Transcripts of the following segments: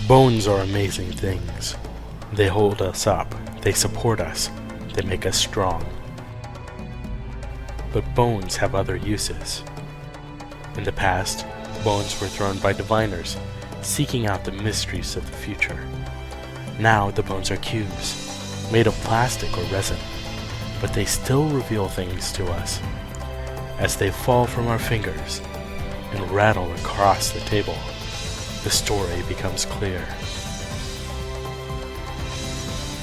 Bones are amazing things. They hold us up, they support us, they make us strong. But bones have other uses. In the past, bones were thrown by diviners, seeking out the mysteries of the future. Now the bones are cubes, made of plastic or resin, but they still reveal things to us. As they fall from our fingers and rattle across the table, the story becomes clear.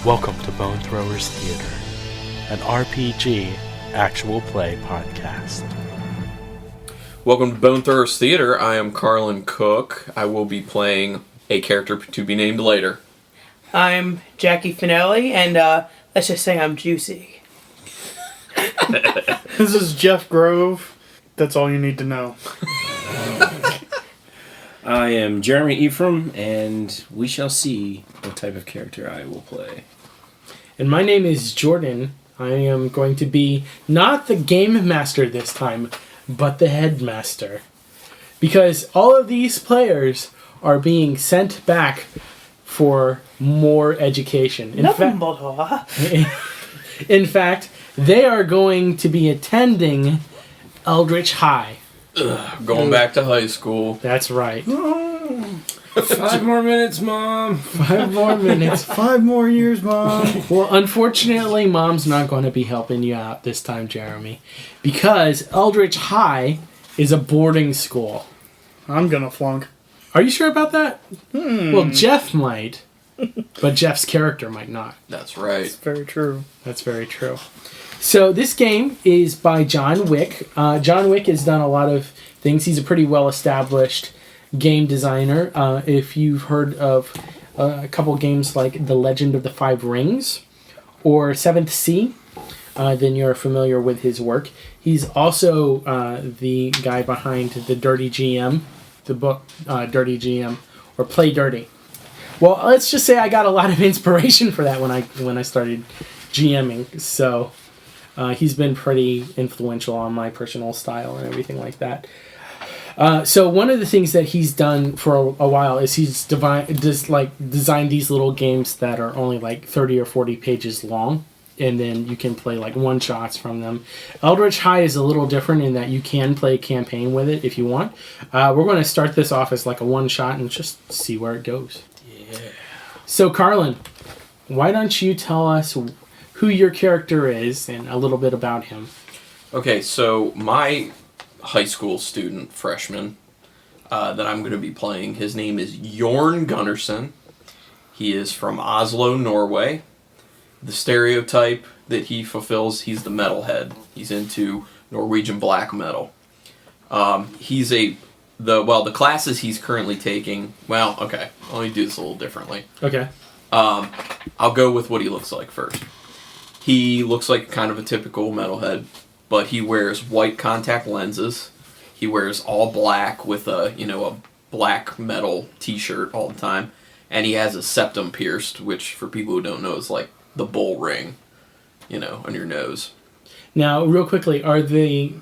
Welcome to Bone Throwers Theater, an RPG actual play podcast. Welcome to Bone Throwers Theater. I am Carlin Cook. I will be playing a character to be named later. I'm Jackie Finelli, and let's just say I'm juicy. This is Jeff Grove. That's all you need to know. I am Jeremy Ephraim, and we shall see what type of character I will play. And my name is Jordan. I am going to be not the game master this time, but the headmaster. Because all of these players are being sent back for more education. In fact, they are going to be attending Eldritch High. Going back to high school. That's right. 5 more minutes, Mom. 5 more minutes. 5 more years, Mom. Well, unfortunately, Mom's not going to be helping you out this time, Jeremy. Because Eldritch High is a boarding school. I'm gonna flunk. Are you sure about that? Well, Jeff might, but Jeff's character might not. That's right. It's very true. That's very true. So this game is by John Wick. John Wick has done a lot of things. He's a pretty well-established game designer. If you've heard of a couple games like The Legend of the Five Rings or Seventh Sea, then you're familiar with his work. He's also the guy behind the Dirty GM, the book Dirty GM, or Play Dirty. Well, let's just say I got a lot of inspiration for that when I started GMing. So he's been pretty influential on my personal style and everything like that. So one of the things that he's done for a while is he's designed these little games that are only like 30 or 40 pages long, and then you can play like one-shots from them. Eldritch High is a little different in that you can play a campaign with it if you want. We're going to start this off as like a one-shot and just see where it goes. Yeah. So Carlin, why don't you tell us who your character is and a little bit about him? Okay, so my high school student, freshman, that I'm going to be playing, his name is Jorn Gunnerson. He is from Oslo, Norway. The stereotype that he fulfills, he's the metalhead. He's into Norwegian black metal. The classes he's currently taking, let me do this a little differently. Okay. I'll go with what he looks like first. He looks like kind of a typical metalhead, but he wears white contact lenses. He wears all black with a black metal t-shirt all the time. And he has a septum pierced, which for people who don't know is like the bull ring, on your nose. Now, real quickly, are the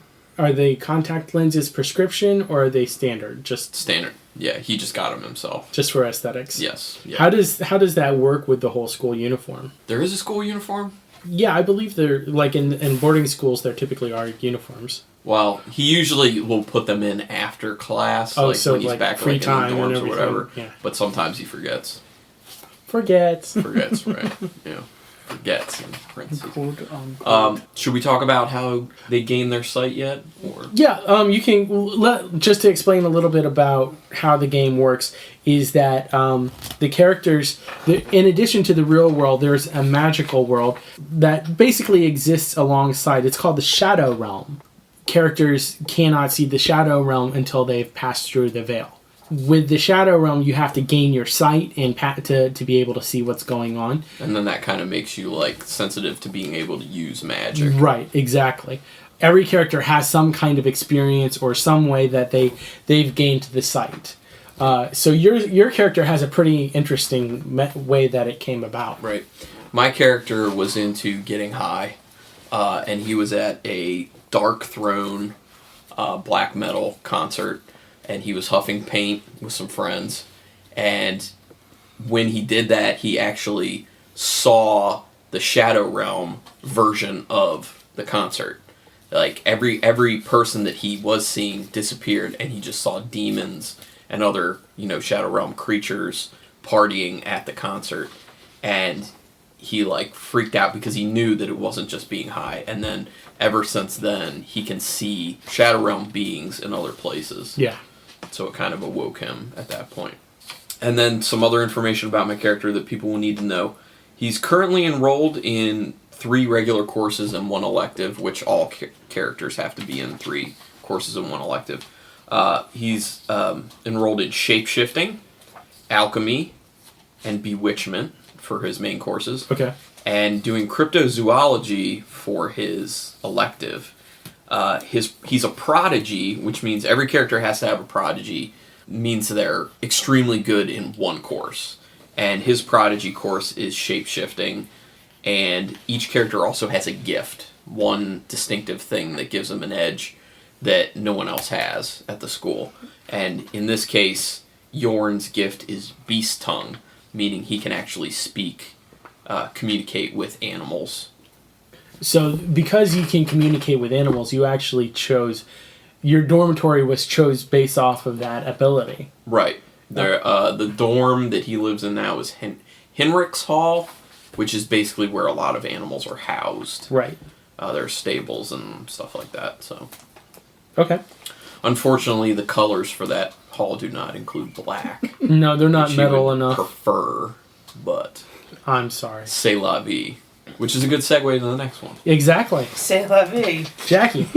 contact lenses prescription or are they standard? Just standard. Yeah, he just got them himself. Just for aesthetics. Yes. Yeah. How does that work with the whole school uniform? There is a school uniform? Yeah, I believe they're like in boarding schools. There typically are uniforms. Well, he usually will put them in after class, so when he's back free in time the dorms and or whatever. Yeah. But sometimes he forgets. Forgets, right? Yeah, forgets in parentheses. Cool. Should we talk about how they gain their sight yet? Or? Yeah, you can just to explain a little bit about how the game works. Is that the characters, in addition to the real world, there's a magical world that basically exists alongside. It's called the Shadow Realm. Characters cannot see the Shadow Realm until they've passed through the veil. With the Shadow Realm, you have to gain your sight and to be able to see what's going on. And then that kind of makes you sensitive to being able to use magic. Right, exactly. Every character has some kind of experience or some way that they've gained the sight. So your character has a pretty interesting way that it came about. Right. My character was into getting high, and he was at a Dark Throne black metal concert, and he was huffing paint with some friends, and when he did that, he actually saw the Shadow Realm version of the concert. Like, every person that he was seeing disappeared, and he just saw demons and other, Shadow Realm creatures partying at the concert. And he, freaked out because he knew that it wasn't just being high. And then, ever since then, he can see Shadow Realm beings in other places. Yeah. So it kind of awoke him at that point. And then some other information about my character that people will need to know. He's currently enrolled in 3 regular courses and 1 elective, which all characters have to be in 3 courses and 1 elective. He's enrolled in Shapeshifting, Alchemy, and Bewitchment for his main courses. Okay. And doing Cryptozoology for his elective. He's a prodigy, which means every character has to have a prodigy, means they're extremely good in 1 course. And his prodigy course is Shapeshifting, and each character also has a gift, one distinctive thing that gives them an edge that no one else has at the school. And in this case, Jorn's gift is Beast Tongue, meaning he can actually speak, communicate with animals. So, because you can communicate with animals, you actually chose... Your dormitory was chose based off of that ability. Right. The dorm that he lives in now is Henrik's Hall, which is basically where a lot of animals are housed. Right. There's stables and stuff like that. So, okay. Unfortunately, the colors for that hall do not include black. No, they're not which he metal would enough. Prefer, but I'm sorry. C'est la vie, which is a good segue to the next one. Exactly. C'est la vie. Jackie,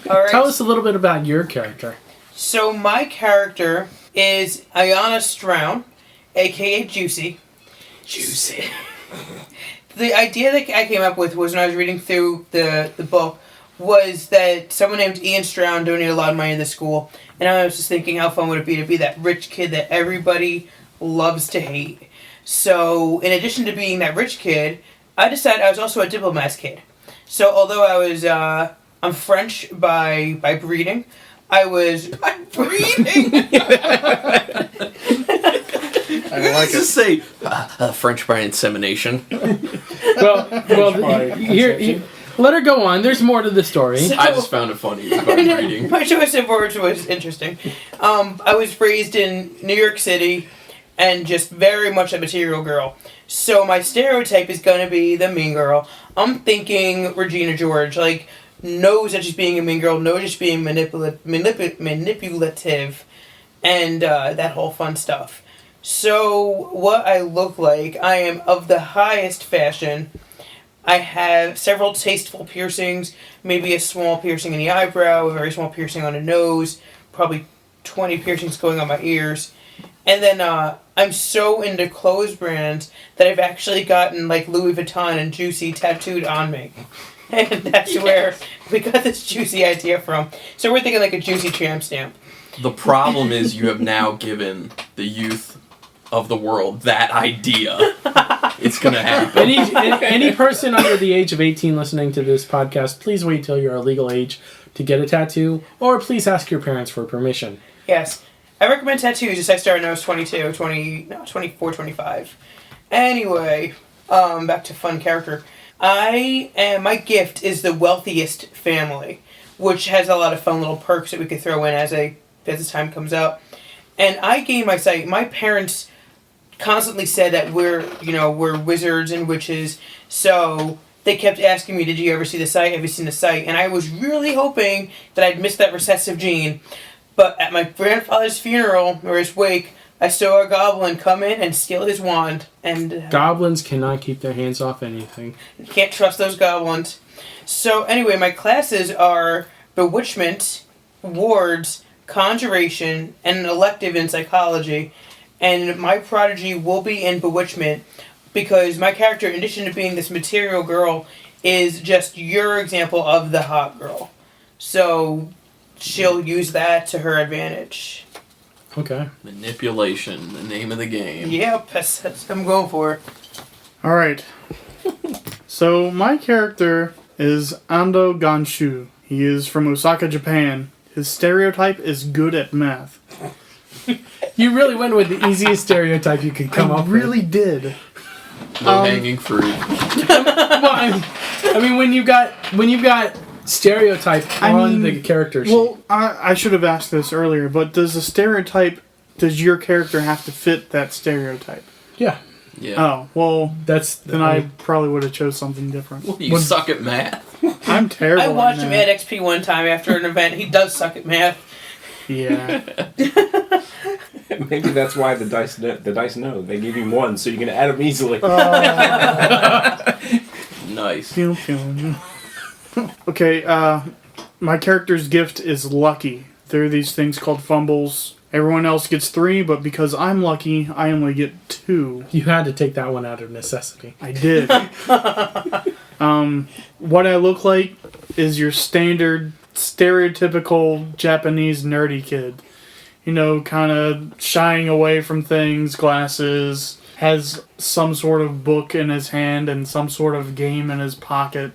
All right. tell us a little bit about your character. So my character is Aiyana Straughn, aka Juicy. Juicy. The idea that I came up with was when I was reading through the book was that someone named Ian Straughn donated a lot of money to the school, and I was just thinking how fun would it be to be that rich kid that everybody loves to hate. So in addition to being that rich kid, I decided I was also a diplomat's kid. So although I was I'm French by breeding, I was breeding. I like Just say French by insemination. Well, here, let her go on. There's more to the story. So- I just found it funny. It's about reading. My choice of words was interesting. I was raised in New York City and just very much a material girl. So my stereotype is going to be the mean girl. I'm thinking Regina George. Like, knows that she's being a mean girl, knows she's being manipulative, and that whole fun stuff. So what I look like, I am of the highest fashion. I have several tasteful piercings, maybe a small piercing in the eyebrow, a very small piercing on the nose, probably 20 piercings going on my ears. And then I'm so into clothes brands that I've actually gotten like Louis Vuitton and Juicy tattooed on me. And that's where we got this Juicy idea from. So we're thinking like a Juicy tramp stamp. The problem is you have now given the youth of the world that idea. It's going to happen. Any person under the age of 18 listening to this podcast, please wait till you're a legal age to get a tattoo, or please ask your parents for permission. Yes. I recommend tattoos just I started when I was 24, 25. Anyway, back to fun character. My gift is the wealthiest family, which has a lot of fun little perks that we could throw in as the time comes up. And I gained my sight. My parents constantly said that we're wizards and witches, so they kept asking me, did you ever see the sight? Have you seen the sight? And I was really hoping that I'd missed that recessive gene. But at my grandfather's funeral, or his wake, I saw a goblin come in and steal his wand. And Goblins cannot keep their hands off anything. you can't trust those goblins. So anyway, my classes are Bewitchment, Wards, Conjuration, and an elective in Psychology. And my prodigy will be in Bewitchment because my character, in addition to being this material girl, is just your example of the hot girl. So she'll use that to her advantage. Okay. Manipulation, the name of the game. Yep, that's what I'm going for. All right. So my character is Ando Gonshu. He is from Osaka, Japan. His stereotype is good at math. You really went with the easiest stereotype you could come I up really did. Low hanging fruit. with. Well, I mean, when you've got stereotype on the character sheet. Well, I should have asked this earlier, but does your character have to fit that stereotype? Yeah. Yeah. Oh, well, then I mean, probably would have chose something different. You suck at math. I'm terrible. I watched at him math. add XP one time after an event. He does suck at math. Yeah. Maybe that's why the dice know. They give you 1, so you can add them easily. Nice. Pew, pew. Okay, my character's gift is lucky. There are these things called fumbles. Everyone else gets 3, but because I'm lucky, I only get 2. you had to take that one out of necessity. I did. What I look like is your standard, stereotypical Japanese nerdy kid. You know, kind of shying away from things, glasses, has some sort of book in his hand and some sort of game in his pocket.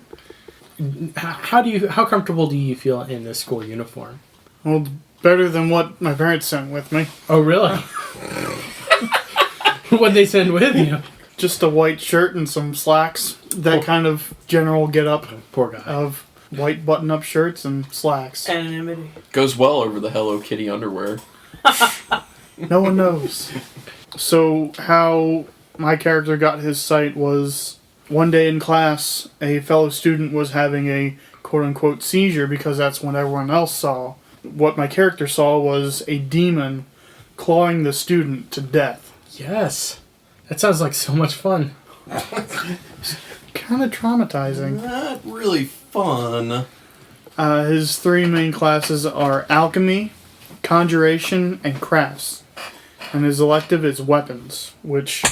How comfortable do you feel in this school uniform? Well, better than what my parents sent with me. Oh, really? What'd they send with you? Just a white shirt and some slacks. That kind of general get-up Poor guy. of white button-up shirts and slacks. Anonymity. Goes well over the Hello Kitty underwear. No one knows. So how my character got his sight was one day in class, a fellow student was having a quote-unquote seizure because that's what everyone else saw. What my character saw was a demon clawing the student to death. Yes. That sounds like so much fun. Kind of traumatizing. Not really fun. His 3 main classes are alchemy, conjuration, and crafts. And his elective is weapons, which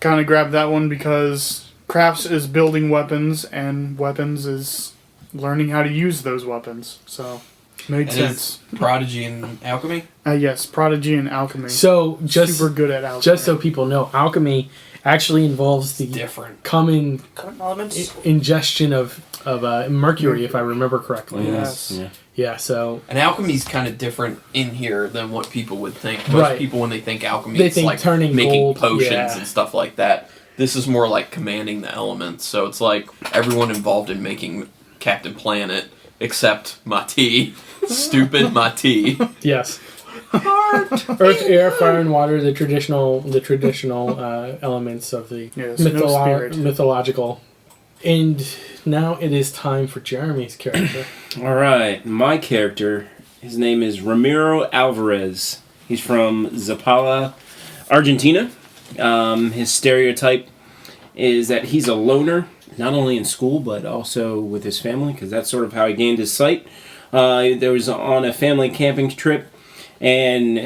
kind of grabbed that one because crafts is building weapons and weapons is learning how to use those weapons. So, made sense. Prodigy and alchemy? Yes, prodigy and alchemy. So, Super good at alchemy. just so people know, alchemy actually involves the Different. common Current elements. ingestion of mercury, if I remember correctly. Yes. Yeah. Yeah, so And alchemy's kind of different in here than what people would think. Most Right. people, when they think alchemy, They it's think like turning making gold, potions yeah. and stuff like that. This is more like commanding the elements. So it's like everyone involved in making Captain Planet, except Mati. Stupid Mati. yes. Earth, air, fire, and water, the traditional elements of the Yes, no spirit. mythological. And now it is time for Jeremy's character. All right, my character, his name is Romero Alverez. He's from Zapala, Argentina. His stereotype is that he's a loner, not only in school but also with his family, because that's sort of how he gained his sight. There was on a family camping trip, and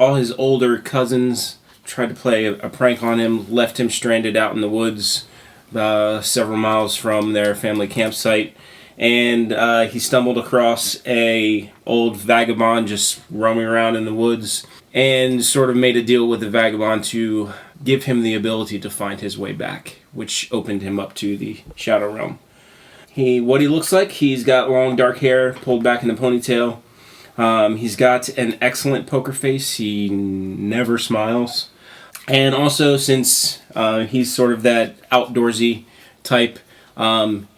all his older cousins tried to play a prank on him, left him stranded out in the woods several miles from their family campsite, and he stumbled across a old vagabond just roaming around in the woods, and sort of made a deal with the vagabond to give him the ability to find his way back, which opened him up to the Shadow Realm. What he looks like, he's got long dark hair pulled back in a ponytail. He's got an excellent poker face. He never smiles. And also, since he's sort of that outdoorsy type,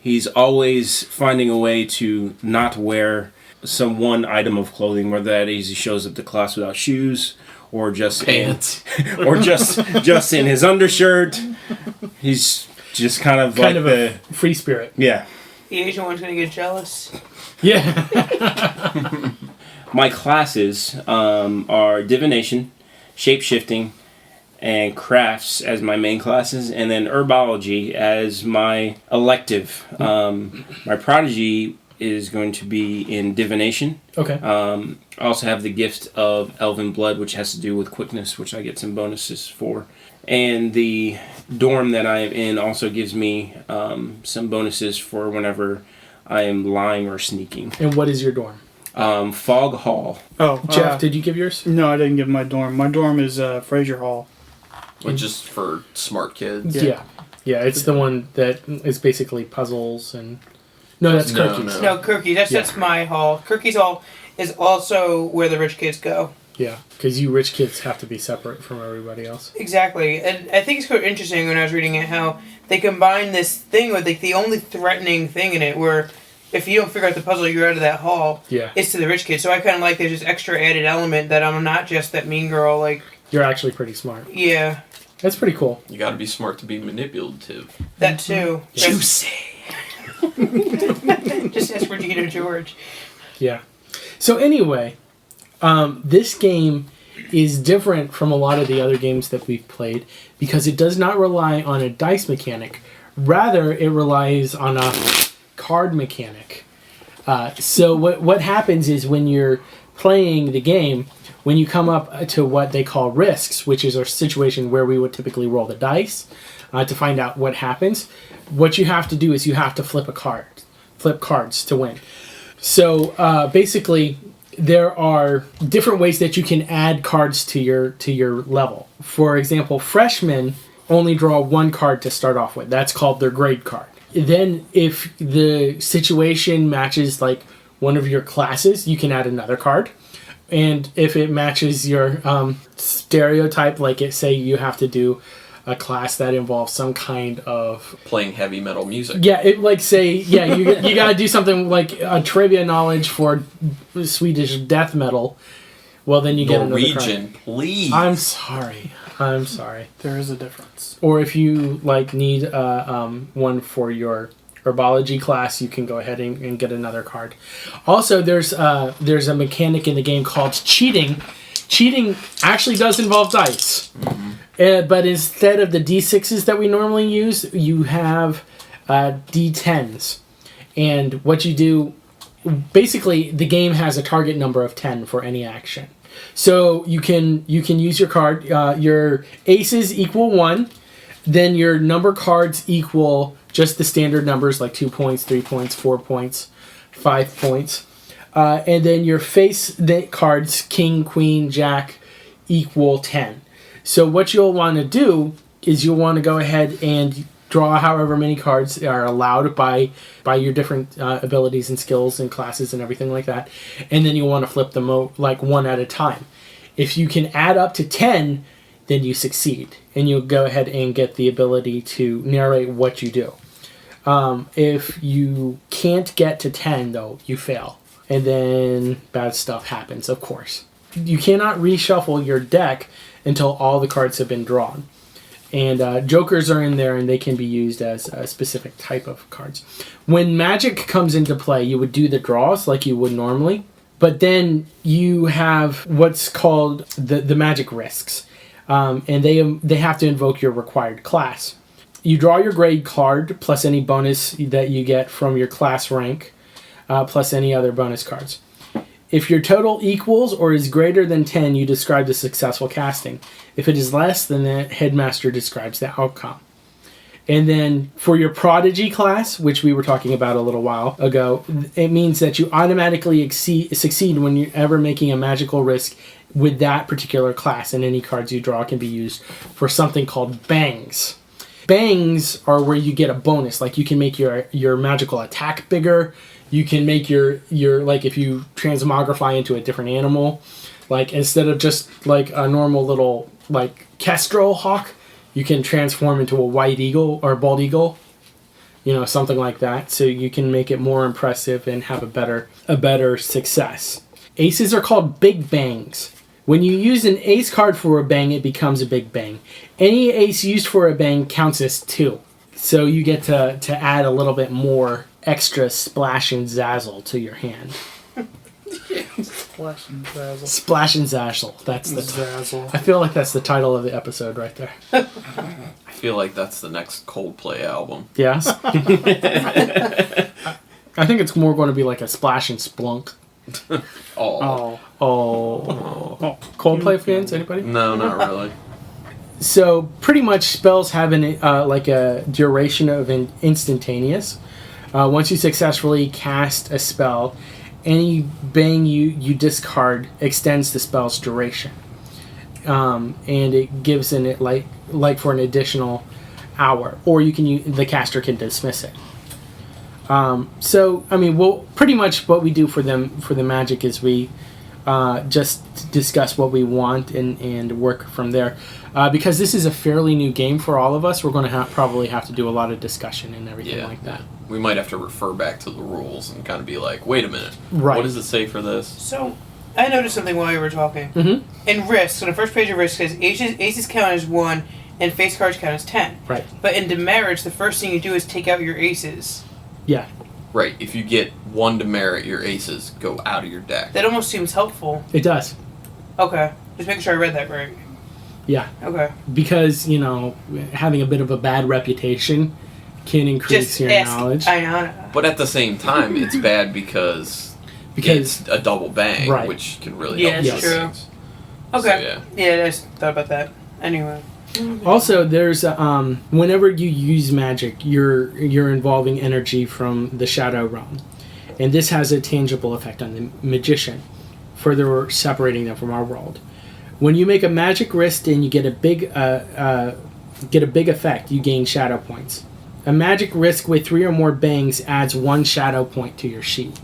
he's always finding a way to not wear some one item of clothing, whether that is he shows up to class without shoes, or just Pants. or just in his undershirt. He's just kind of like a free spirit. yeah. The Asian one's gonna get jealous. Yeah. My classes are divination, shape-shifting, and crafts as my main classes, and then herbology as my elective. My prodigy is going to be in divination. Okay. I also have the gift of elven blood, which has to do with quickness, which I get some bonuses for. And the dorm that I am in also gives me some bonuses for whenever I am lying or sneaking. And what is your dorm? Fog Hall. Oh, Jeff, did you give yours? No, I didn't give my dorm. My dorm is Fraser Hall. Which is for smart kids. Yeah. Yeah, it's the one that is basically puzzles and... No, that's No, cookies. no. No, Kirky. That's my hall. Kirky's hall is also where the rich kids go. Yeah, because you rich kids have to be separate from everybody else. Exactly, and I think it's quite interesting when I was reading it how they combine this thing with like the only threatening thing in it, where if you don't figure out the puzzle, you're out of that hall. Yeah. It's to the rich kid. So I kind of like there's this extra added element that I'm not just that mean girl. Like You're actually pretty smart. yeah, That's pretty cool. You got to be smart to be manipulative. that too. Juicy. Just ask Regina George. Yeah. So anyway, this game is different from a lot of the other games that we've played because it does not rely on a dice mechanic. Rather, it relies on a card mechanic. So what happens is when you're playing the game, when you come up to what they call risks, which is a situation where we would typically roll the dice to find out what happens, what you have to do is you have to flip cards to win. So basically, there are different ways that you can add cards to your level. For example, freshmen only draw one card to start off with. That's called their grade card. Then if the situation matches like one of your classes, you can add another card. And if it matches your stereotype, like say you have to do a class that involves some kind of Playing heavy metal music. yeah, you got to do something like a trivia knowledge for Swedish death metal. Well, then you get another Norwegian, card. please. I'm sorry. There is a difference. Or if you like need one for your herbology class, you can go ahead and get another card. Also, there's a mechanic in the game called cheating. Cheating actually does involve dice. Mm-hmm. But instead of the D6s that we normally use, you have D10s. And what you do, basically, the game has a target number of 10 for any action. So you can use your card. Your aces equal 1. Then your number cards equal just the standard numbers like 2 points, 3 points, 4 points, 5 points. And then your face cards, king, queen, jack, equal 10. So what you'll want to do is you'll want to go ahead and draw however many cards are allowed by your different abilities and skills and classes and everything like that. And then you'll want to flip them like one at a time. If you can add up to 10, then you succeed. And you'll go ahead and get the ability to narrate what you do. If you can't get to 10, though, you fail. And then bad stuff happens, of course. You cannot reshuffle your deck until all the cards have been drawn. And jokers are in there, and they can be used as a specific type of cards. When Magic comes into play, you would do the draws like you would normally. But then you have what's called the Magic risks. And they have to invoke your required class. You draw your grade card, plus any bonus that you get from your class rank, plus any other bonus cards. If your total equals or is greater than 10, you describe the successful casting. If it is less, then the Headmaster describes the outcome. And then for your Prodigy class, which we were talking about a little while ago, it means that you automatically succeed when you're ever making a magical risk with that particular class, and any cards you draw can be used for something called bangs. Bangs are where you get a bonus, like you can make your magical attack bigger. You can make your like if you transmogrify into a different animal, like instead of just like a normal little like kestrel hawk, you can transform into a white eagle or bald eagle, something like that. So you can make it more impressive and have a better success. Aces are called big bangs. When you use an ace card for a bang, it becomes a big bang. Any ace used for a bang counts as 2. So you get to add a little bit more extra splash and zazzle to your hand. Splash and Zazzle. Splash and zazzle. That's the Zazzle. I feel like that's the title of the episode right there. I feel like that's the next Coldplay album. Yes. I think it's more going to be like a splash and splunk. Oh. Oh. Coldplay fans? Anybody? No, not really. So pretty much spells have like a duration of an instantaneous. Once you successfully cast a spell, any bang you discard extends the spell's duration, and it gives it like for an additional hour, or the caster can dismiss it. So I mean, pretty much what we do for the magic is we just to discuss what we want and work from there. Because this is a fairly new game for all of us, we're going to probably have to do a lot of discussion and everything like that. We might have to refer back to the rules and kind of be like, wait a minute, Right. what does it say for this? So, I noticed something while you were talking. Mm-hmm. In Risk, on the first page of Risk, it says aces count as 1 and face cards count as 10. Right. But in demerits, the first thing you do is take out your aces. Yeah. Right, if you get 1 demerit, your aces go out of your deck. That almost seems helpful. It does. Okay. Just making sure I read that right. Yeah. Okay. Because, having a bit of a bad reputation can increase Just your ask knowledge. Aiyana. But at the same time, it's bad because it's a double bang, Right. which can really Yeah, help that's these true. things. Okay. So, Yeah, I just thought about that. Anyway. Also, there's whenever you use magic, you're involving energy from the shadow realm, and this has a tangible effect on the magician, further separating them from our world. When you make a magic wrist and you get a big effect, you gain shadow points. A magic wrist with 3 or more bangs adds 1 shadow point to your sheet,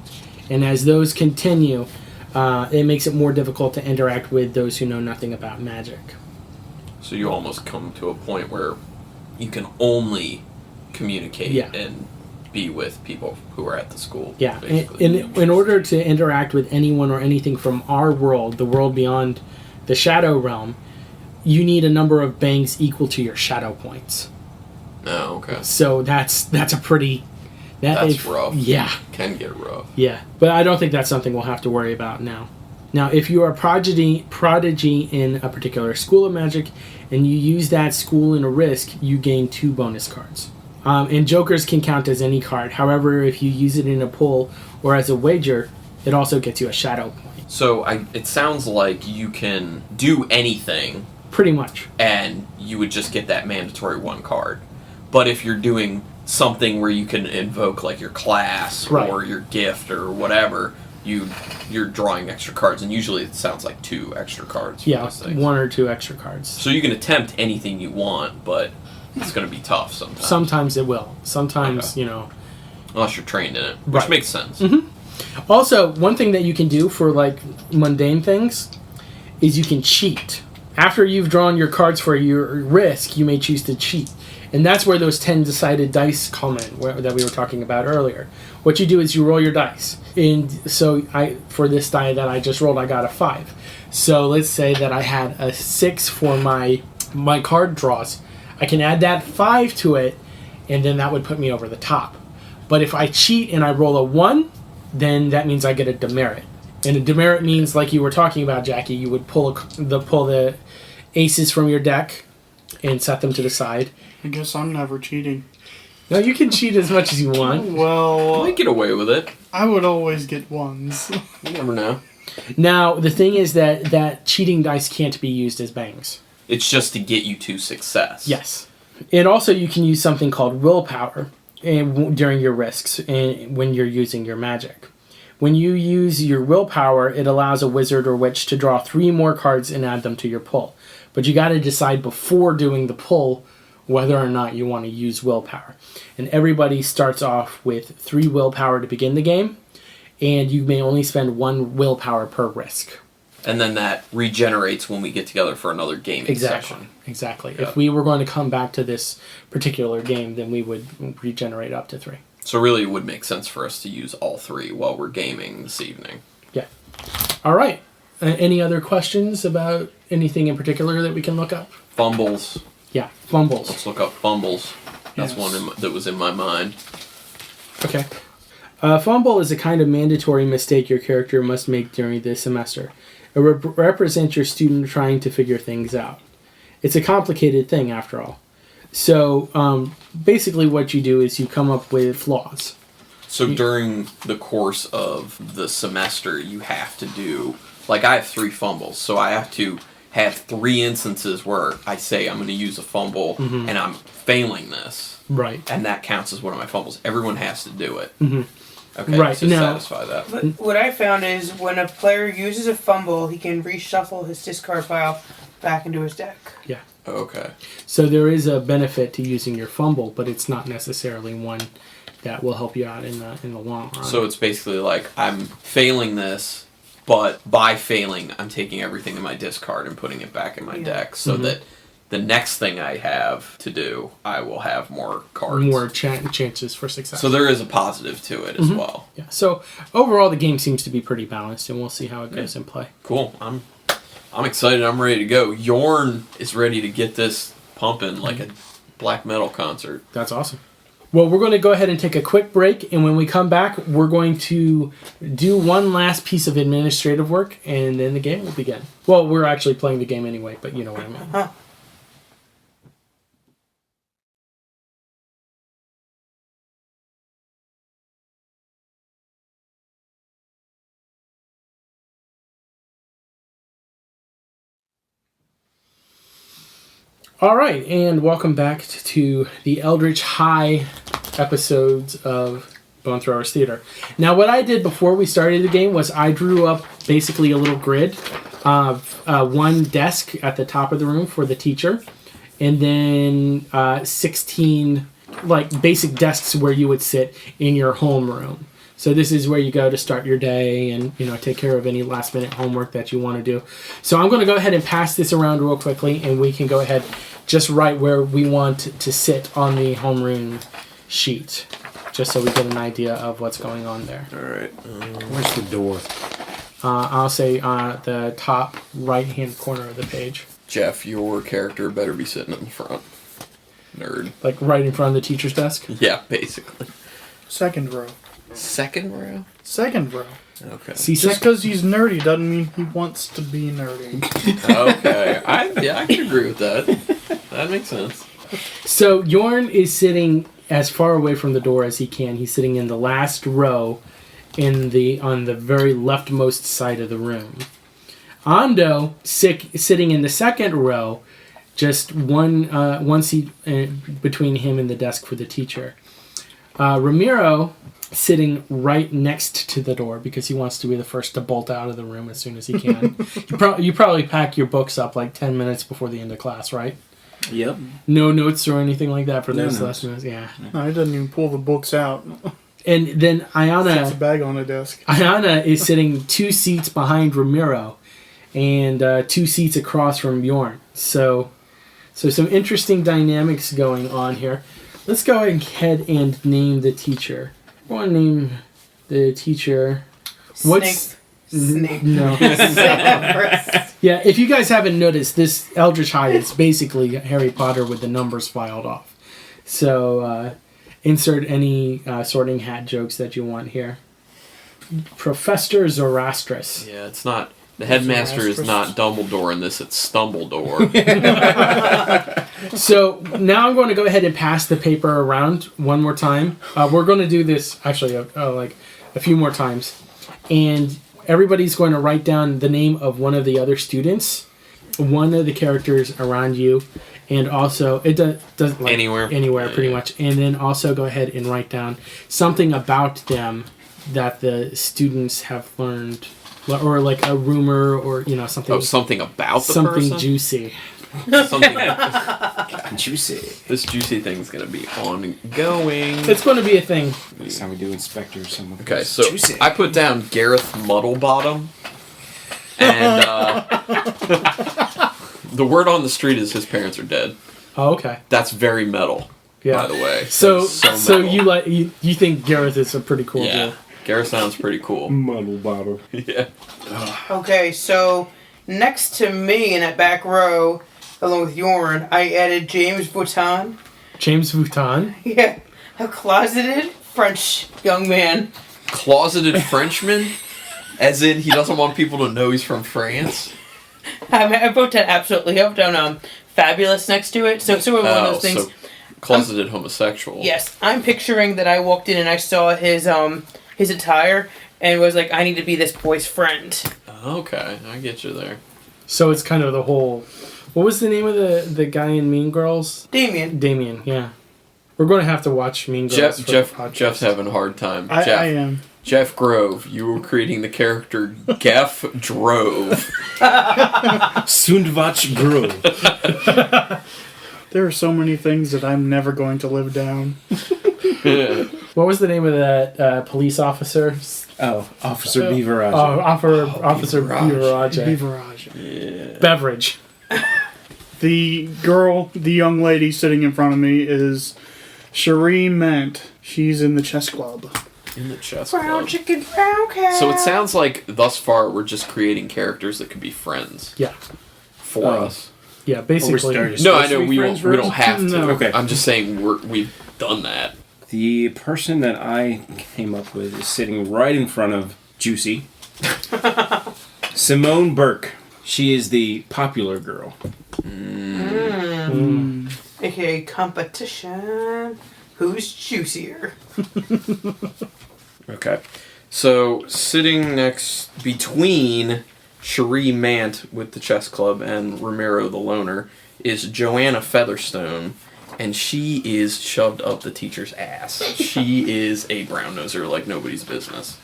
and as those continue, it makes it more difficult to interact with those who know nothing about magic. So you almost come to a point where you can only communicate and be with people who are at the school. Yeah, basically. in order to interact with anyone or anything from our world, the world beyond the shadow realm, you need a number of bangs equal to your shadow points. Oh, okay. So that's a pretty... That's rough. Yeah. Can get rough. Yeah, but I don't think that's something we'll have to worry about now. Now, if you are a prodigy in a particular school of magic, and you use that school in a risk, you gain 2 bonus cards. And jokers can count as any card. However, if you use it in a pull or as a wager, it also gets you a shadow point. So it sounds like you can do anything, Pretty much. and you would just get that mandatory 1 card. But if you're doing something where you can invoke like your class Right. or your gift or whatever, you're drawing extra cards, and usually it sounds like 2 extra cards. For Yeah, those things. 1 or 2 extra cards. So you can attempt anything you want, but it's going to be tough sometimes. Sometimes it will. Sometimes, Unless you're trained in it, which Right. makes sense. Mm-hmm. Also, one thing that you can do for, like, mundane things is you can cheat. After you've drawn your cards for your risk, you may choose to cheat. And that's where those 10-sided dice come in, that we were talking about earlier. What you do is you roll your dice. And so for this die that I just rolled, I got a 5. So let's say that I had a 6 for my card draws. I can add that 5 to it, and then that would put me over the top. But if I cheat and I roll a 1, then that means I get a demerit. And a demerit means, like you were talking about, Jackie, you would pull the aces from your deck and set them to the side. I guess I'm never cheating. No, you can cheat as much as you want. You Well, might get away with it. I would always get 1s. You never know. Now, the thing is that cheating dice can't be used as bangs. It's just to get you to success. Yes. And also you can use something called willpower during your risks and when you're using your magic. When you use your willpower, it allows a wizard or witch to draw 3 more cards and add them to your pull. But you got to decide before doing the pull whether or not you want to use willpower. And everybody starts off with 3 willpower to begin the game, and you may only spend 1 willpower per risk. And then that regenerates when we get together for another gaming session. Exactly. Yep. If we were going to come back to this particular game, then we would regenerate up to 3. So really it would make sense for us to use all 3 while we're gaming this evening. Yeah. All right. Any other questions about anything in particular that we can look up? Fumbles. Yeah, fumbles. Let's look up fumbles. That's Yes. one that was in my mind. Okay. Fumble is a kind of mandatory mistake your character must make during the semester. It represents your student trying to figure things out. It's a complicated thing, after all. So, basically what you do is you come up with flaws. So during the course of the semester, you have to do... Like, I have 3 fumbles, so I have to have 3 instances where I say I'm going to use a fumble, and I'm failing this. Right. And that counts as one of my fumbles. Everyone has to do it. Mm-hmm. Okay, Right, to now- satisfy that. But what I found is when a player uses a fumble, he can reshuffle his discard pile back into his deck. Yeah. Okay. So there is a benefit to using your fumble, but it's not necessarily one that will help you out in the long run. So it's basically like, I'm failing this, but by failing, I'm taking everything in my discard and putting it back in my deck so that the next thing I have to do, I will have more cards. More chances for success. So there is a positive to it as well. Yeah. So overall, the game seems to be pretty balanced, and we'll see how it goes in play. Cool. I'm excited. I'm ready to go. Jorn is ready to get this pumping like a black metal concert. That's awesome. Well, we're going to go ahead and take a quick break, and when we come back, we're going to do one last piece of administrative work, and then the game will begin. Well, we're actually playing the game anyway, but you know what I mean. All right, and welcome back to the Eldritch High episodes of Bone Throwers Theater. Now, what I did before we started the game was I drew up basically a little grid of one desk at the top of the room for the teacher, and then 16 like basic desks where you would sit in your homeroom. So this is where you go to start your day and, you know, take care of any last minute homework that you want to do. So I'm going to go ahead and pass this around real quickly, and we can go ahead just write where we want to sit on the homeroom sheet, just so we get an idea of what's going on there. All right. Where's the door? I'll say the top right-hand corner of the page. Jeff, your character better be sitting in the front. Nerd. Like right in front of the teacher's desk? Yeah, basically. Second row. Second row? Second row. Okay. See, Just because he's nerdy doesn't mean he wants to be nerdy. Okay. I can agree with that. That makes sense. So Jorn is sitting as far away from the door as he can. He's sitting in the last row on the very leftmost side of the room. Ando sitting in the second row, just one seat between him and the desk for the teacher. Romero sitting right next to the door because he wants to be the first to bolt out of the room as soon as he can. You probably pack your books up like 10 minutes before the end of class, right? Yep. No notes or anything like that for No those notes. lessons. Yeah. No, he doesn't even pull the books out. And then Sets a Aiyana bag on the desk. is sitting 2 seats behind Romero and 2 seats across from Jorn. So some interesting dynamics going on here. Let's go ahead and name the teacher. I want to name the teacher. Snake. No. Yeah, if you guys haven't noticed, this Eldritch High is basically Harry Potter with the numbers filed off. So insert any sorting hat jokes that you want here. Professor Zoroastrus. Yeah, it's not... The headmaster is not Dumbledore in this, it's Stumbledore. So now I'm going to go ahead and pass the paper around one more time. We're going to do this actually like a few more times. And everybody's going to write down the name of one of the other students, one of the characters around you, and also it does like anywhere pretty much. And then also go ahead and write down something about them that the students have learned, or like a rumor, or something. Oh, something about the something person? Juicy. Something Juicy. This juicy thing's gonna be ongoing. It's going to be a thing. Next time we do Inspector or someone. Okay, so Juicy. I put down Gareth Muddlebottom, and the word on the street is his parents are dead. Oh, okay. That's very metal, Yeah. by the way. So metal. you think Gareth is a pretty cool Yeah, deal? Gareth sounds pretty cool. Muddle bottle. Yeah. Okay, so next to me in that back row, along with Jorn, I added James Bouton. James Vuitton. Yeah, a closeted French young man. Closeted Frenchman, as in he doesn't want people to know he's from France. I put that absolutely up down fabulous next to it. So one of those things. So closeted homosexual. Yes, I'm picturing that I walked in and I saw his attire and was like, I need to be this boy's friend. Okay, I get you there. So it's kind of the whole... What was the name of the guy in Mean Girls? Damien, yeah. We're going to have to watch Mean Girls for the podcast. Jeff's having a hard time. I am. Jeff Grove, you were creating the character Geff Drove. Sundvach Grove. There are so many things that I'm never going to live down. What was the name of that police officer? Oh, Officer Beaverage. Officer Beaverage. Beaverage. Yeah. Beverage. The young lady sitting in front of me is Cherie Ment. She's in the chess club. In the chess Brown club. chicken, brown cow. So it sounds like thus far we're just creating characters that could be friends Yeah. for us. Yeah, basically. No, I know we don't have to. No. Okay. I'm just saying we've done that. The person that I came up with is sitting right in front of Juicy. Simone Burke. She is the popular girl. AKA competition. Who's juicier? Okay. So sitting next between Cherie Mant with the chess club and Romero the loner is Joanna Featherstone, and she is shoved up the teacher's ass. She is a brown noser like nobody's business.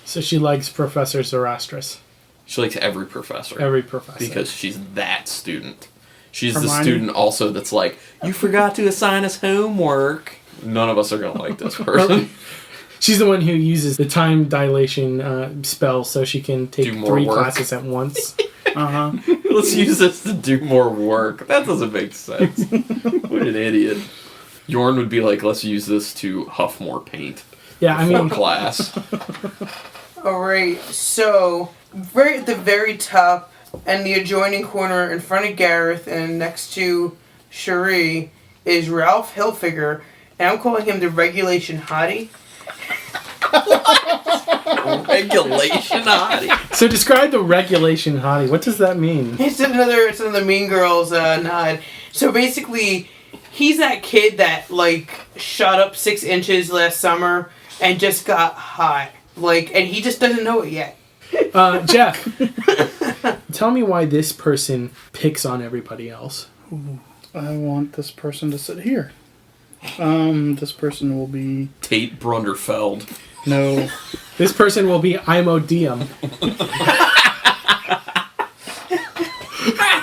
So she likes Professor Zoroastrus. She likes every professor. Every professor. Because she's that student. She's the Hermione? student also that's like, you forgot to assign us homework. None of us are going to like this person. She's the one who uses the time dilation spell so she can take Do more 3 work. classes at once. Uh-huh. Let's use this to do more work. That doesn't make sense. What an idiot. Jorn would be like, let's use this to huff more paint Yeah, I for mean, class. Alright, so right at the very top and the adjoining corner in front of Gareth and next to Cherie is Ralph Hilfiger, and I'm calling him the regulation hottie. Regulation hottie. so describe the regulation hottie. What does that mean? It's another Mean Girls nod. So basically, he's that kid that like shot up 6 inches last summer and just got hot. And he just doesn't know it yet. Jeff, tell me why this person picks on everybody else. I want this person to sit here. This person will be... Tate Brunderfeld. No. This person will be Imodium.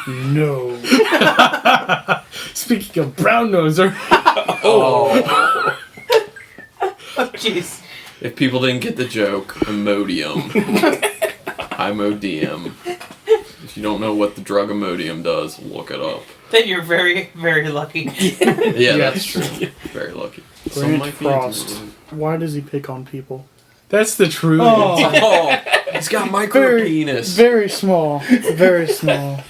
No. Speaking of brown noser. Oh. Oh, jeez. If people didn't get the joke, Imodium. Imodium. If you don't know what the drug Imodium does, look it up. Then you're very, very lucky. Yeah, that's true. Very lucky. Some Grant might be Frost. into it. Why does he pick on people? That's the truth. Oh, he's got micro Very, penis. very small. Very small.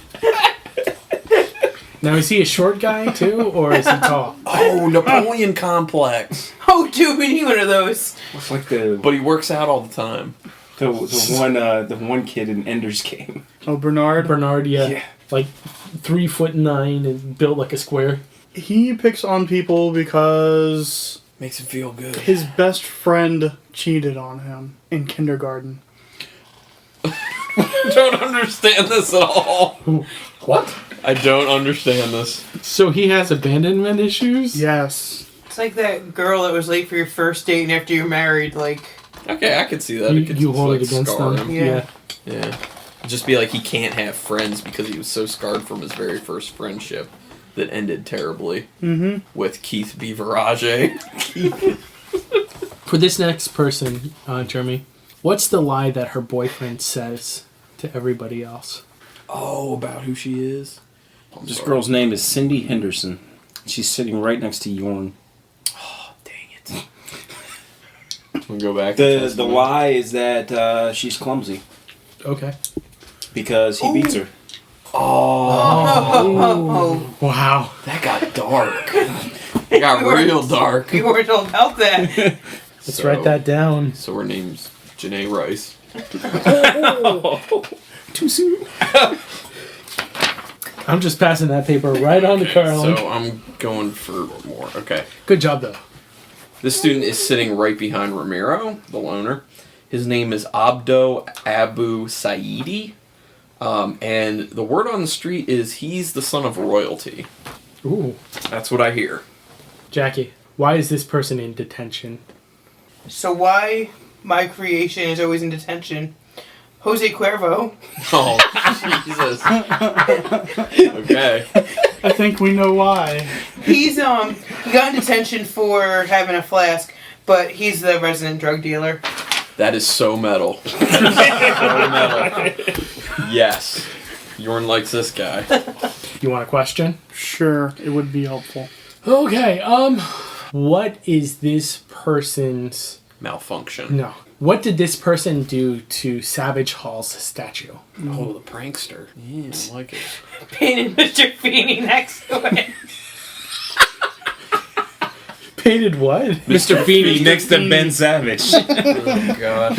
Now, is he a short guy, too, or is he tall? Oh, Napoleon complex. Oh, dude, we need one of those. It's like the But he works out all the time. one kid in Ender's Game. Oh, Bernard? Bernard, yeah. Yeah. Like 3'9" and built like a square. He picks on people because Makes him feel good. his best friend cheated on him in kindergarten. I don't understand this at all. What? I don't understand this. So he has abandonment issues? Yes. It's like that girl that was late for your first date and after you're married, like... Okay, I could see that. It could You just, hold like, it against scar them. him. Yeah. Yeah. Just be like he can't have friends because he was so scarred from his very first friendship that ended terribly with Keith Beaverage. For this next person, Jeremy, what's the lie that her boyfriend says to everybody else? Oh, about who she is? This girl's name is Cindy Henderson. She's sitting right next to Jorn. Oh, dang it. We'll go back. The lie is that she's clumsy Okay. because he beats her. Oh, Wow. That got dark. It got real dark. we weren't all about that. Let's write that down. So her name's Janae Rice. Too soon. I'm just passing that paper right on to Carlin. So I'm going for more. Okay. Good job, though. This student is sitting right behind Romero, the loner. His name is Abdo Abu Saidi. And the word on the street is he's the son of royalty. Ooh. That's what I hear. Jackie, why is this person in detention? So why my creation is always in detention? Jose Cuervo. Oh, Jesus. Okay. I think we know why. He's he got in detention for having a flask, but he's the resident drug dealer. That is so metal. That is so metal. Yes. Jorn likes this guy. You want a question? Sure, it would be helpful. Okay, what is this person's... Malfunction. No. What did this person do to Savage Hall's statue? Oh, the prankster. Yeah, I like it. Painted Mr. Feeney next to it. Painted what? Mr. Feeney Mr. next to Feeney. Ben Savage. Oh, God.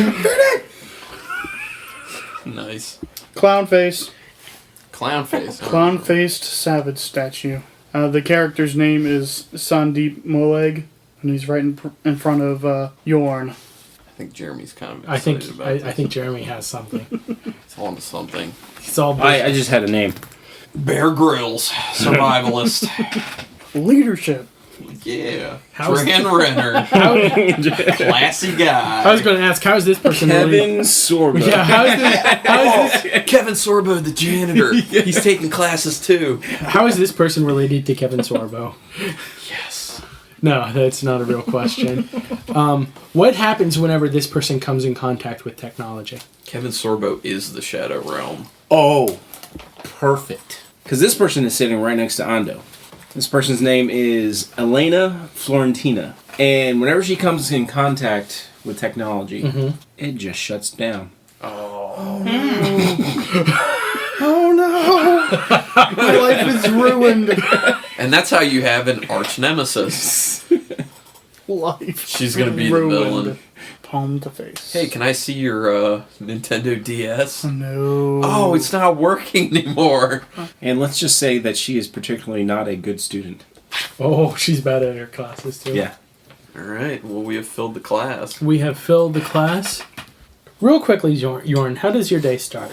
Nice. Clown face. Clown face. Huh? Clown-faced savage statue. The character's name is Sandeep Moleg, and he's right in front of Jorn. I think Jeremy's kind of I excited think about this. I think Jeremy has something. It's on to something. He's all I just had a name. Bear Grylls. Survivalist. Leadership. Yeah. How's- Dragon Renner. Classy guy. I was going to ask, how is this person Kevin Sorbo. Yeah, how is this Kevin Sorbo, the janitor. He's taking classes too. how is this person related to Kevin Sorbo? Yes. No, that's not a real question. What happens whenever this person comes in contact with technology? Kevin Sorbo is the Shadow Realm. Oh, perfect. Because this person is sitting right next to Ando. This person's name is Aiyana Florentina. And whenever she comes in contact with technology, it just shuts down. Oh no! My life is ruined. And that's how you have an arch nemesis. Life. She's gonna be the ruined. villain. Palm to face. Hey, can I see your Nintendo DS? No. Oh, it's not working anymore. And let's just say that she is particularly not a good student. Oh, she's bad at her classes too. Yeah. Alright, well, we have filled the class. We have filled the class. Real quickly, Jorn, how does your day start?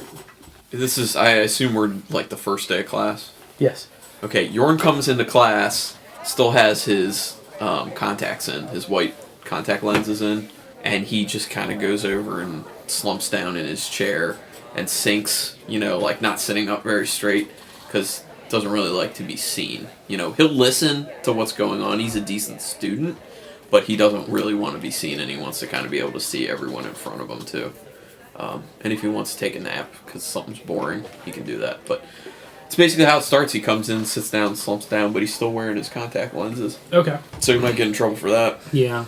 This is, I assume we're like the first day of class. Yes. Okay, Jorn comes into class, still has his contacts in, his white contact lenses in, and he just kind of goes over and slumps down in his chair and sinks, like not sitting up very straight, because doesn't really like to be seen. He'll listen to what's going on. He's a decent student, but he doesn't really want to be seen, and he wants to kind of be able to see everyone in front of him, too. And if he wants to take a nap, because something's boring, he can do that. But it's basically how it starts. He comes in, sits down, slumps down, but he's still wearing his contact lenses. Okay. So he might get in trouble for that. Yeah.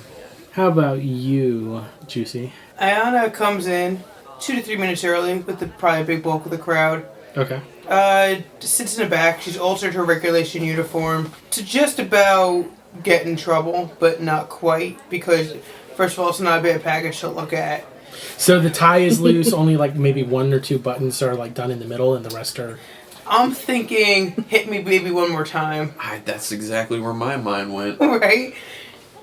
How about you, Juicy? Aiyana comes in 2 to 3 minutes early with probably a big bulk of the crowd. Okay. Sits in the back. She's altered her regulation uniform to just about get in trouble, but not quite, because first of all, it's not a bad package to look at. So the tie is loose, only like maybe 1 or 2 buttons are like done in the middle and the rest are... I'm thinking, hit me baby one more time. That's exactly where my mind went. Right?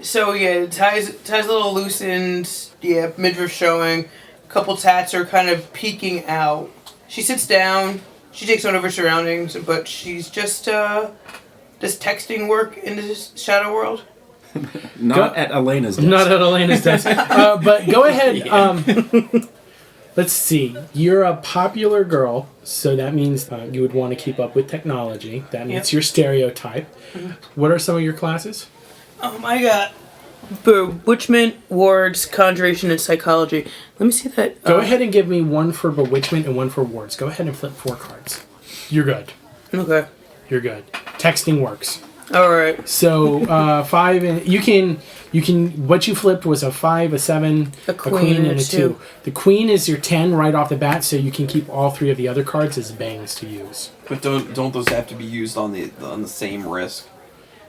So yeah, tie's a little loosened, yeah, midriff showing, a couple tats are kind of peeking out. She sits down, she takes note of her surroundings, but she's just texting work in this shadow world. Not at Elena's desk. Not at Elena's desk. But go ahead. Let's see. You're a popular girl, so that means you would want to keep up with technology. That meets your stereotype. What are some of your classes? I got Bewitchment, Wards, Conjuration, and Psychology. Let me see that. Go ahead and give me 1 for Bewitchment and 1 for Wards. Go ahead and flip 4 cards. You're good. Okay. You're good. Texting works. Alright. So 5 and you can what you flipped was a 5, a 7, A queen, and a 2. The queen is your 10 right off the bat, so you can keep all 3 of the other cards as bangs to use. But don't those have to be used on the same risk?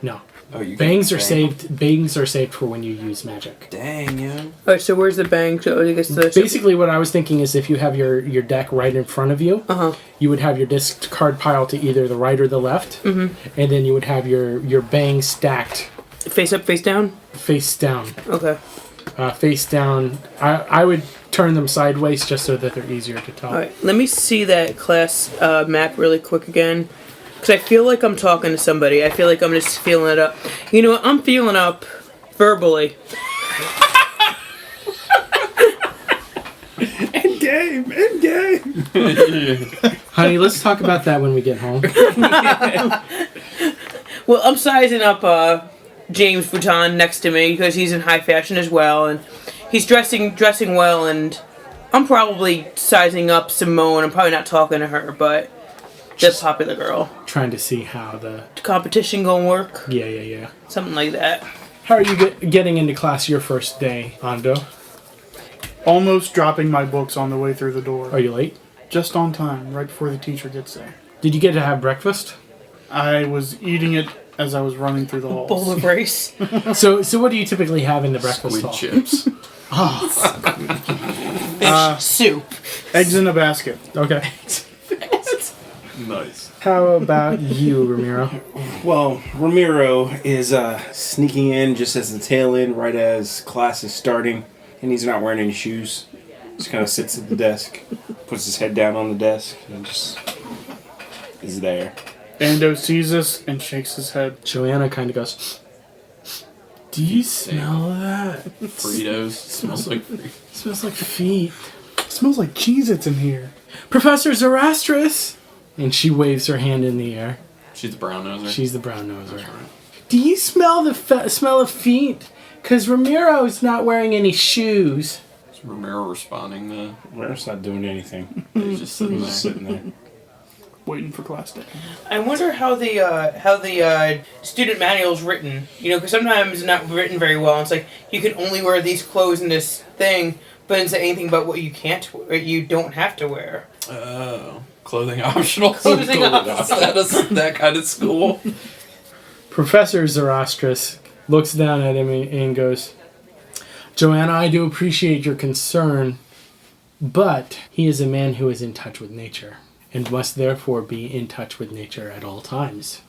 No. Oh, you Bangs get are saved. Bangs are saved for when you use magic. Dang, yeah. Alright, so where's the bang? So I guess the Basically, what I was thinking is if you have your deck right in front of you, Uh-huh. you would have your discard pile to either the right or the left, and then you would have your bangs stacked Face up, face down? face down. Okay. Face down. I would turn them sideways just so that they're easier to tell. Alright, let me see that class map really quick again. Because I feel like I'm talking to somebody. I feel like I'm just feeling it up. You know what? I'm feeling up verbally. Okay. In-game! Honey, let's talk about that when we get home. Well, I'm sizing up James Bouton next to me because he's in high fashion as well, and he's dressing well, and I'm probably sizing up Simone. I'm probably not talking to her, but the popular girl. Trying to see how the Competition gonna work. yeah. Something like that. How are you getting into class your first day, Ando? Almost dropping my books on the way through the door. Are you late? Just on time, right before the teacher gets there. Did you get to have breakfast? I was eating it as I was running through the halls. Bowl of rice. So what do you typically have in the breakfast Squid hall? chips. Fish soup. Eggs in a basket. Okay. Nice. How about you, Romero? Well, Romero is sneaking in just as the tail end, right as class is starting, and he's not wearing any shoes. Just kind of sits at the desk, puts his head down on the desk, and just is there. Ando sees us and shakes his head. Joanna kind of goes, do you smell that? Fritos. Smells like Fritos. It smells like feet. It smells like Cheez-Its in here. Professor Zoroastrus! And she waves her hand in the air. She's the brown noser. She's the brown noser. Do you smell the smell of feet? Because Romero's not wearing any shoes. Is Romero responding to? Romero's not doing anything. He's just sitting He's there. just sitting there. Waiting for class day. I wonder how the student manual's written. You know, because sometimes it's not written very well. It's like you can only wear these clothes in this thing, but it doesn't say anything about what you don't have to wear. Oh, clothing optional. Clothing optional. That kind of school. Professor Zoroastrus looks down at him and goes, Joanna, I do appreciate your concern, but he is a man who is in touch with nature, and must therefore be in touch with nature at all times.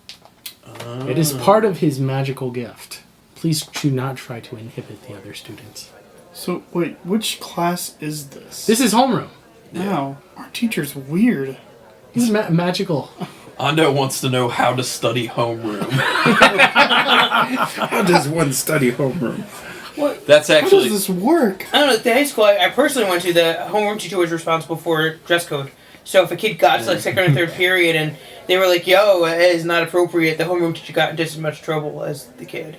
It is part of his magical gift. Please do not try to inhibit the other students. So, wait, which class is this? This is Homeroom. Wow, our teacher's weird. He's magical. Ando wants to know how to study homeroom. How does one study homeroom? That's How actually. does this work? I don't know. At the high school I personally went to, the homeroom teacher was responsible for dress code. So if a kid got to like second or third period and they were like, "Yo, it is not appropriate," the homeroom teacher got in just as much trouble as the kid.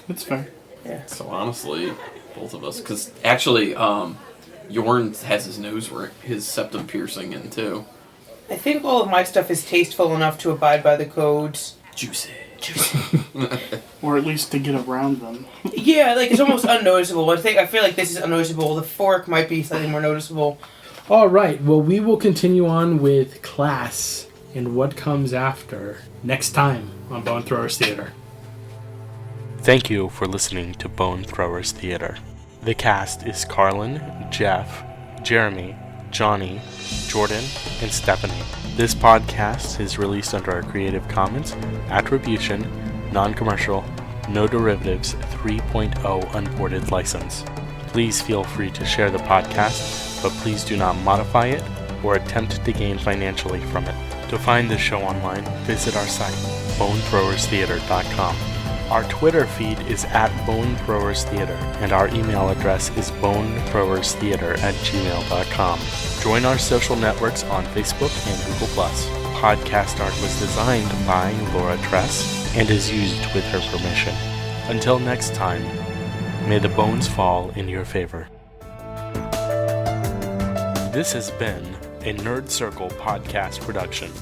That's fair. Yeah. So honestly, both of us, because actually, Jorn has his nose his septum piercing in too. I think all of my stuff is tasteful enough to abide by the codes. Juicy. Or at least to get around them. Yeah, like it's almost unnoticeable. I feel like this is unnoticeable. The fork might be slightly more noticeable. All right, well, we will continue on with class and what comes after next time on Bone Throwers Theater. Thank you for listening to Bone Throwers Theater. The cast is Carlin, Jeff, Jeremy, Johnny, Jordan, and Stephanie. This podcast is released under a Creative Commons Attribution, Non-Commercial, No Derivatives 3.0 Unported license. Please feel free to share the podcast, but please do not modify it or attempt to gain financially from it. To find the show online, visit our site, bonethrowerstheater.com. Our Twitter feed is @bonethrowerstheater, and our email address is bonethrowerstheater@gmail.com. Join our social networks on Facebook and Google+. Podcast art was designed by Laura Tress and is used with her permission. Until next time, may the bones fall in your favor. This has been a Nerd Circle podcast production.